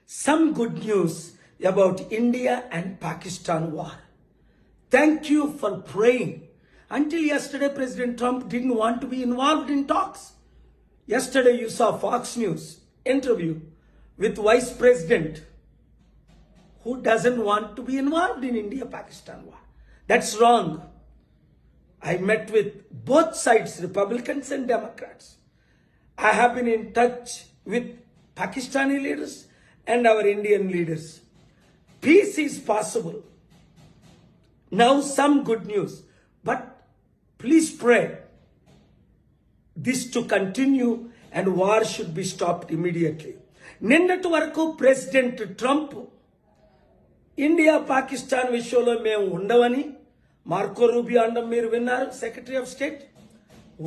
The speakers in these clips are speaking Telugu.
some good news about India and Pakistan war. Thank you for praying. Until yesterday, President Trump didn't want to be involved in talks. Yesterday, you saw Fox News interview with Vice President who doesn't want to be involved in India-Pakistan war. That's wrong. I met with both sides, Republicans and Democrats. I have been in touch with Pakistani leaders and our Indian leaders. Peace is possible. Now some good news, but please pray this to continue and war should be stopped immediately. నిన్నటి వరకు ప్రెసిడెంట్ ట్రంప్ ఇండియా పాకిస్తాన్ విషయంలో మేము ఉండవని మార్కో రూబియో అనడం మీరు విన్నారు, secretary of state.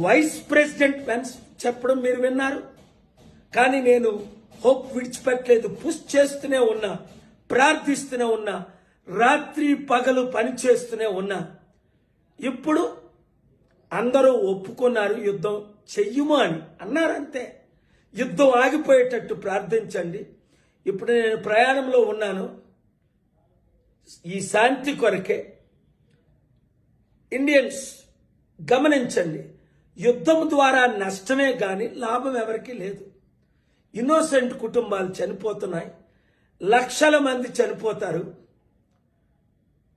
Vice president Pence చెప్పడం మీరు విన్నారు. కానీ నేను హోప్ విడిచిపెట్టలేదు, పుష్ చేస్తూనే ఉన్నా, ప్రార్థిస్తూనే ఉన్నా, రాత్రి పగలు పని చేస్తూనే ఉన్నా. ఇప్పుడు అందరూ ఒప్పుకున్నారు యుద్ధం చెయ్యము అని అన్నారంతే. యుద్ధం ఆగిపోయేటట్టు ప్రార్థించండి. ఇప్పుడు నేను ప్రయాణంలో ఉన్నాను. ఈ శాంతి కొరకే ఇండియన్స్ గమనించండి, యుద్ధం ద్వారా నష్టమే కానీ లాభం ఎవరికీ లేదు. ఇన్నోసెంట్ కుటుంబాలు చనిపోతున్నాయి, లక్షల మంది చనిపోతారు,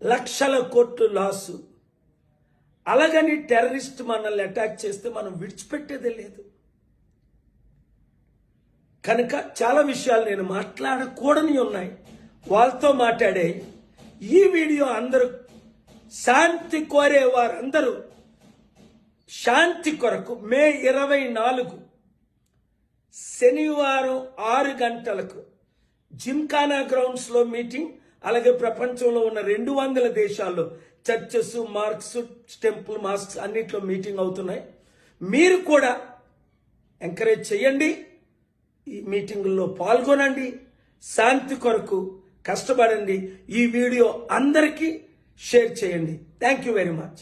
లక్షల కోట్లు లాసు. అలాగని టెర్రరిస్ట్ మనల్ని అటాక్ చేస్తే మనం విడిచిపెట్టేదే లేదు. కనుక చాలా విషయాలు నేను మాట్లాడకూడని ఉన్నాయి, వాళ్ళతో మాట్లాడే. ఈ వీడియో అందరూ శాంతి కోరే వారందరూ శాంతి కొరకు మే 24 శనివారం 6 గంటలకు జిమ్ఖానా గ్రౌండ్స్లో మీటింగ్. అలాగే ప్రపంచంలో ఉన్న 200 దేశాల్లో చర్చెస్, మార్క్స్, టెంపుల్, మాస్క్స్ అన్నిట్లో మీటింగ్ అవుతున్నాయి. మీరు కూడా ఎంకరేజ్ చేయండి, ఈ మీటింగుల్లో పాల్గొనండి, శాంతి కొరకు కష్టపడండి. ఈ వీడియో అందరికీ షేర్ చేయండి. Thank you very much.